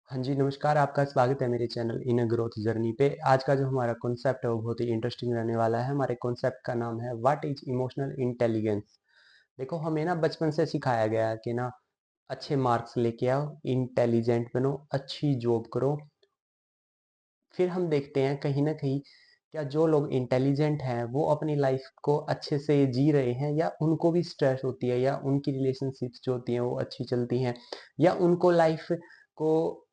हाँ जी, नमस्कार, आपका स्वागत है मेरे channel in a growth journey पे। आज का जो हमारा कॉन्सेप्ट है वो बहुत ही इंटरेस्टिंग रहने वाला है। हमारे कॉन्सेप्ट का नाम है व्हाट इज इमोशनल इंटेलिजेंस। देखो, हमें ना बचपन से सिखाया गया है कि ना अच्छे मार्क्स लेके आओ, इंटेलिजेंट बनो, अच्छी जॉब करो। फिर हम देखते हैं कहीं ना कहीं क्या जो लोग इंटेलिजेंट हैं वो अपनी लाइफ को अच्छे से जी रहे हैं, या उनको भी स्ट्रेस होती है, या उनकी रिलेशनशिप्स जो होती हैं वो अच्छी चलती हैं, या उनको लाइफ को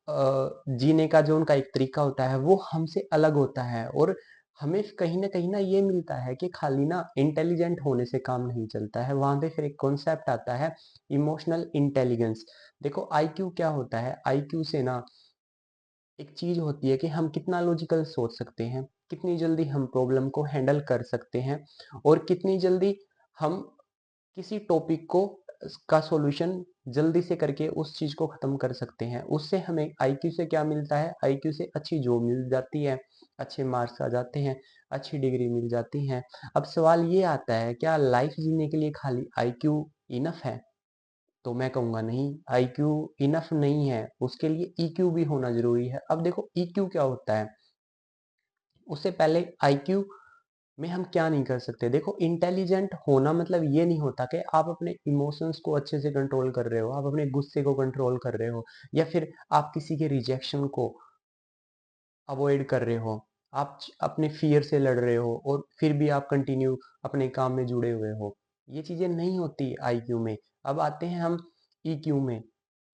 जीने का जो उनका एक तरीका होता है वो हमसे अलग होता है। और हमें कहीं ना ये मिलता है कि खाली ना इंटेलिजेंट होने से काम नहीं चलता है। वहां पे फिर एक कॉन्सेप्ट आता है इमोशनल इंटेलिजेंस। देखो, आईक्यू क्या होता है? आईक्यू से ना एक चीज होती है कि हम कितना लॉजिकल सोच सकते हैं, कितनी जल्दी हम प्रॉब्लम को हैंडल कर सकते हैं, और कितनी जल्दी हम किसी टॉपिक को का सॉल्यूशन जल्दी से करके उस चीज को खत्म कर सकते हैं। उससे हमें आईक्यू से क्या मिलता है? आईक्यू से अच्छी जॉब मिल जाती है, अच्छे मार्क्स आ जाते हैं, अच्छी डिग्री मिल जाती है। अब सवाल ये आता है, क्या लाइफ जीने के लिए खाली आईक्यू इनफ है? तो मैं कहूँगा नहीं, आईक्यू इनफ नहीं है, उसके लिए ईक्यू भी होना ज़रूरी है। अब देखो, ईक्यू क्या होता है? उससे पहले आईक्यू में हम क्या नहीं कर सकते। देखो, इंटेलिजेंट होना मतलब ये नहीं होता कि आप अपने इमोशंस को अच्छे से कंट्रोल कर रहे हो, आप अपने गुस्से को कंट्रोल कर रहे हो, या फिर आप किसी के रिजेक्शन को अवॉइड कर रहे हो, आप अपने फियर से लड़ रहे हो, और फिर भी आप कंटिन्यू अपने काम में जुड़े हुए हो। ये चीजें नहीं होती आईक्यू में। अब आते हैं हम ईक्यू में।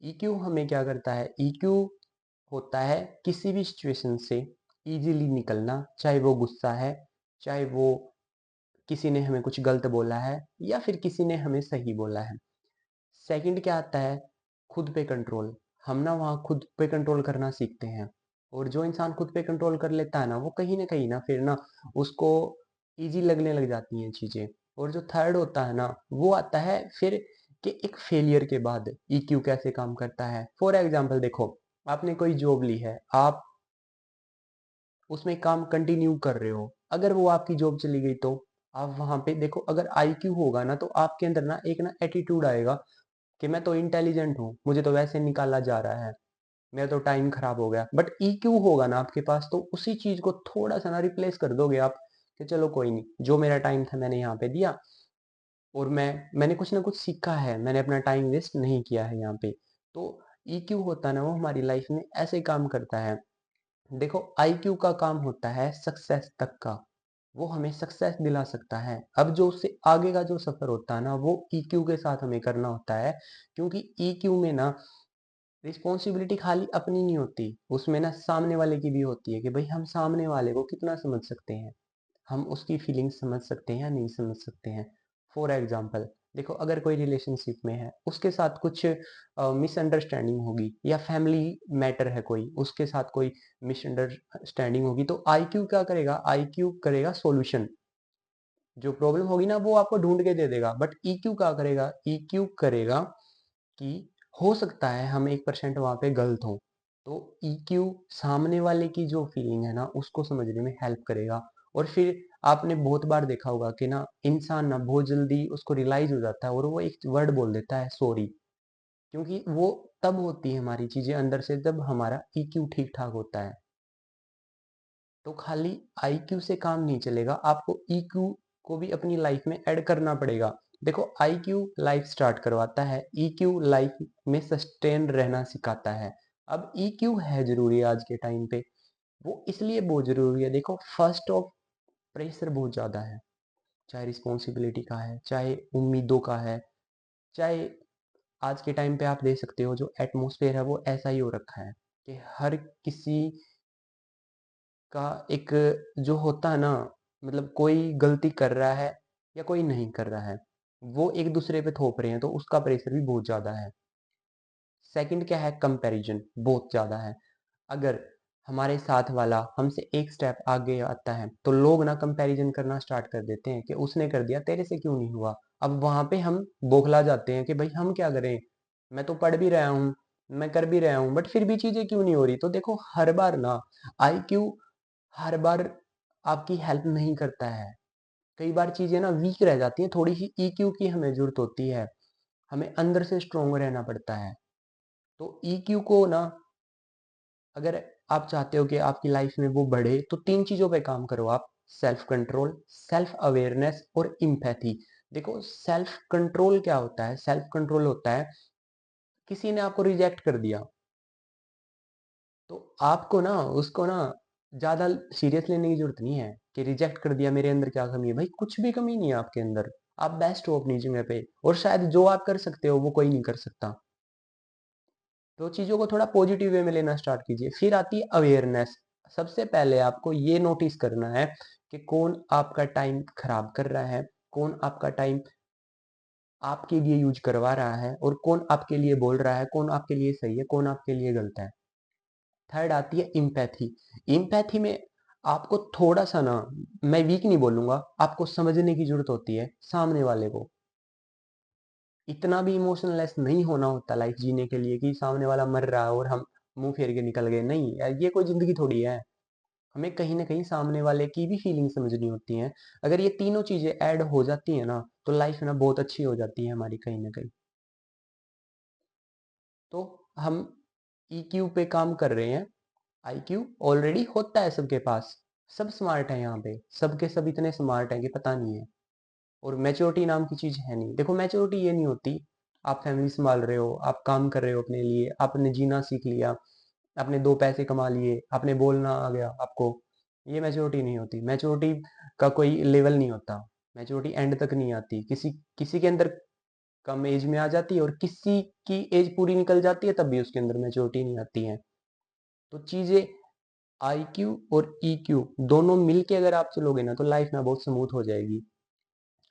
ईक्यू हमें क्या करता है? ईक्यू होता है किसी भी सिचुएशन से इजीली निकलना, चाहे वो गुस्सा है, चाहे वो किसी ने हमें कुछ गलत बोला है, या फिर किसी ने हमें सही बोला है। सेकंड क्या आता है? खुद पे कंट्रोल। हम ना वहाँ खुद पे कंट्रोल करना सीखते हैं। और जो इंसान खुद पे कंट्रोल कर लेता है ना, वो कहीं ना फिर ना उसको इजी लगने लग जाती हैं चीजें। और जो थर्ड होता है ना, वो आता है फिर कि एक फेलियर के बाद ईक्यू कैसे काम करता है। फॉर एग्जाम्पल देखो, आपने कोई जॉब ली है, आप उसमें काम कंटिन्यू कर रहे हो, अगर वो आपकी जॉब चली गई तो आप वहां पे देखो, अगर आईक्यू होगा ना तो आपके अंदर ना एक ना एटीट्यूड आएगा कि मैं तो इंटेलिजेंट हूँ, मुझे तो वैसे निकाला जा रहा है, मेरा तो टाइम खराब हो गया। बट ईक्यू होगा ना आपके पास, तो उसी चीज को थोड़ा सा ना रिप्लेस कर दोगे आप, कि चलो कोई नहीं, जो मेरा टाइम था मैंने यहाँ पे दिया, और मैंने कुछ ना कुछ सीखा है, मैंने अपना टाइम वेस्ट नहीं किया है यहाँ पे। तो ईक्यू होता है ना, वो हमारी लाइफ में ऐसे काम करता है। देखो, आईक्यू का काम होता है सक्सेस तक का, वो हमें सक्सेस दिला सकता है। अब जो उससे आगे का जो सफर होता है ना, वो ईक्यू के साथ हमें करना होता है। क्योंकि ईक्यू में ना रिस्पॉन्सिबिलिटी खाली अपनी नहीं होती, उसमें ना सामने वाले की भी होती है, कि भाई हम सामने वाले को कितना समझ सकते हैं, हम उसकी फीलिंग्स समझ सकते हैं या नहीं समझ सकते हैं। फॉर एग्जाम्पल देखो, अगर कोई रिलेशनशिप में है, उसके साथ कुछ मिसअंडरस्टैंडिंग होगी, या फैमिली मैटर है कोई, उसके साथ कोई मिसअंडरस्टैंडिंग होगी, तो आईक्यू क्या करेगा? आईक्यू करेगा सॉल्यूशन। जो प्रॉब्लम होगी ना वो आपको ढूंढ के दे देगा। बट ईक्यू क्या करेगा? ईक्यू करेगा कि हो सकता है हम 1% वहां पे गलत हो, तो ईक्यू सामने वाले की जो फीलिंग है ना उसको समझने में हेल्प करेगा। और फिर आपने बहुत बार देखा होगा कि ना इंसान ना बहुत जल्दी उसको रियलाइज हो जाता है, और वो एक वर्ड बोल देता है, सॉरी। क्योंकि वो तब होती है हमारी चीजें अंदर से जब हमारा ईक्यू ठीक ठाक होता है। तो खाली आईक्यू से काम नहीं चलेगा, आपको ईक्यू को भी अपनी लाइफ में ऐड करना पड़ेगा। देखो, आईक्यू लाइफ स्टार्ट करवाता है, ईक्यू लाइफ में सस्टेन रहना सिखाता है। अब ईक्यू है जरूरी आज के टाइम पे, वो इसलिए बहुत जरूरी है। देखो, फर्स्ट ऑफ प्रेशर बहुत ज्यादा है, चाहे रिस्पॉन्सिबिलिटी का है, चाहे उम्मीदों का है, चाहे आज के टाइम पे आप देख सकते हो जो एटमोसफेयर है वो ऐसा ही हो रखा है कि हर किसी का एक जो होता है ना, मतलब कोई गलती कर रहा है या कोई नहीं कर रहा है, वो एक दूसरे पे थोप रहे हैं, तो उसका प्रेशर भी बहुत ज्यादा है। सेकंड क्या है? कंपैरिजन बहुत ज्यादा है। अगर हमारे साथ वाला हमसे एक स्टेप आगे आता है, तो लोग ना कंपैरिजन करना स्टार्ट कर देते हैं कि उसने कर दिया, तेरे से क्यों नहीं हुआ। अब वहां पे हम बौखला जाते हैं कि भाई हम क्या करें, मैं तो पढ़ भी रहा हूँ, मैं कर भी रहा हूँ, बट फिर भी चीजें क्यों नहीं हो रही। तो देखो, हर बार ना आईक्यू हर बार आपकी हेल्प नहीं करता है। कई बार चीजें ना वीक रह जाती हैं, थोड़ी सी ईक्यू की हमें जरूरत होती है, हमें अंदर से स्ट्रोंग रहना पड़ता है। तो ईक्यू को ना अगर आप चाहते हो कि आपकी लाइफ में वो बढ़े तो 3 चीज़ों पे काम करो आप। सेल्फ कंट्रोल, सेल्फ अवेयरनेस और एम्पैथी। देखो सेल्फ कंट्रोल क्या होता है? सेल्फ कंट्रोल होता है किसी ने आपको रिजेक्ट कर दिया, तो आपको ना उसको ना ज़्यादा सीरियस लेने की ज़रूरत नहीं है कि रिजेक्ट कर दिया, मेरे अंदर क्या कमी है? भाई कुछ भी कमी नहीं है आपके अंदर। आप बेस्ट हो अपनी जगह पे और शायद जो आप कर सकते हो वो कोई नहीं कर सकता। तो चीज़ों को थोड़ा पॉजिटिव वे में लेना स्टार्ट कीजिए। फिर आती है अवेयरनेस। सबसे पहले आपको ये नोटिस करना है कि कौन आपका टाइम खराब कर रहा है, कौन आपका टाइम आपके लिए यूज़ करवा रहा है और कौन आपके लिए बोल रहा है, कौन आपके लिए सही है, कौन आपके लिए गलत है। थर्ड आती है एम्पैथी। एम्पैथी में आपको थोड़ा-सा ना, मैं वीक नहीं बोलूँगा, आपको समझने की ज़रूरत होती है सामने वाले को। इतना भी इमोशनलेस नहीं होना होता लाइफ जीने के लिए कि सामने वाला मर रहा है और हम मुँह फेर के निकल गए। नहीं, ये कोई ज़िंदगी थोड़ी है। हमें कहीं न कहीं सामने वाले की भी फीलिंग समझनी होती है। अगर ये तीनों चीज़ें ऐड हो जाती हैं ना, तो लाइफ ना बहुत अच्छी हो जाती है हमारी कहीं न कहीं। तो हम ईक्यू पे काम कर रहे हैं। आईक्यू ऑलरेडी होता है सबके पास। सब स्मार्ट है यहाँ पे। सब के सब इतने स्मार्ट हैं कि पता नहीं है। और मैच्योरिटी नाम की चीज़ है नहीं। देखो मैच्योरिटी ये नहीं होती, आप फैमिली सँभाल रहे हो, आप काम कर रहे हो अपने लिए, आपने जीना सीख लिया, आपने 2 पैसे कमा लिए, आपने बोलना आ गया आपको, ये मैच्योरिटी नहीं होती। मैच्योरिटी का कोई लेवल नहीं होता। मैच्योरिटी एंड तक नहीं आती। किसी किसी के अंदर कम एज में आ जाती है और किसी की एज पूरी निकल जाती है तब भी उसके अंदर मैच्योरिटी नहीं आती है। तो चीज़ें आईक्यू और ईक्यू दोनों मिलके अगर आप चलोगे ना तो लाइफ ना बहुत स्मूथ हो जाएगी।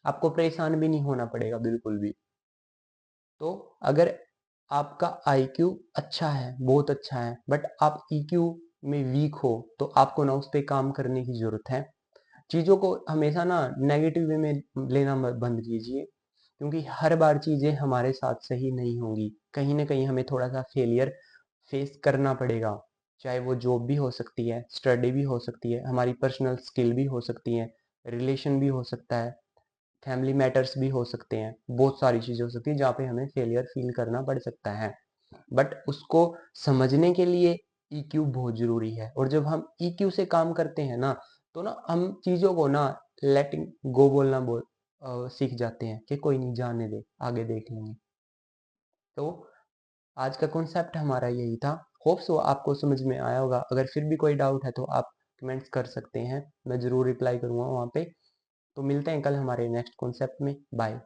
आपको परेशान भी नहीं होना पड़ेगा बिल्कुल भी। तो अगर आपका आईक्यू अच्छा है, बहुत अच्छा है, बट आप ईक्यू में वीक हो, तो आपको ना उस पे काम करने की ज़रूरत है। चीज़ों को हमेशा ना नेगेटिव वे में लेना बंद कीजिए, क्योंकि हर बार चीज़ें हमारे साथ सही नहीं होंगी। कहीं न कहीं हमें थोड़ा-सा फेलियर फेस करना पड़ेगा। चाहे वो जॉब भी हो सकती है, स्टडी भी हो सकती है, हमारी पर्सनल स्किल भी हो सकती है, रिलेशन भी हो सकता है, फैमिली मैटर्स भी हो सकते हैं, बहुत सारी चीज़ें हो सकती हैं जहाँ पे हमें फेलियर फील करना पड़ सकता है। बट उसको समझने के लिए ईक्यू बहुत ज़रूरी है और जब हम ईक्यू से काम करते हैं ना, तो ना हम चीज़ों को ना लेटिंग गो बोलना सीख जाते हैं कि कोई नहीं जाने दे, आगे देख लेंगे। तो आज का कॉन्सेप्ट हमारा यही था। होप सो आपको समझ में आया होगा। अगर फिर भी कोई डाउट है तो आप कमेंट्स कर सकते हैं। मैं ज़रूर रिप्लाई करूँगा वहाँ पे। तो मिलते हैं कल हमारे नेक्स्ट कॉन्सेप्ट में। बाय।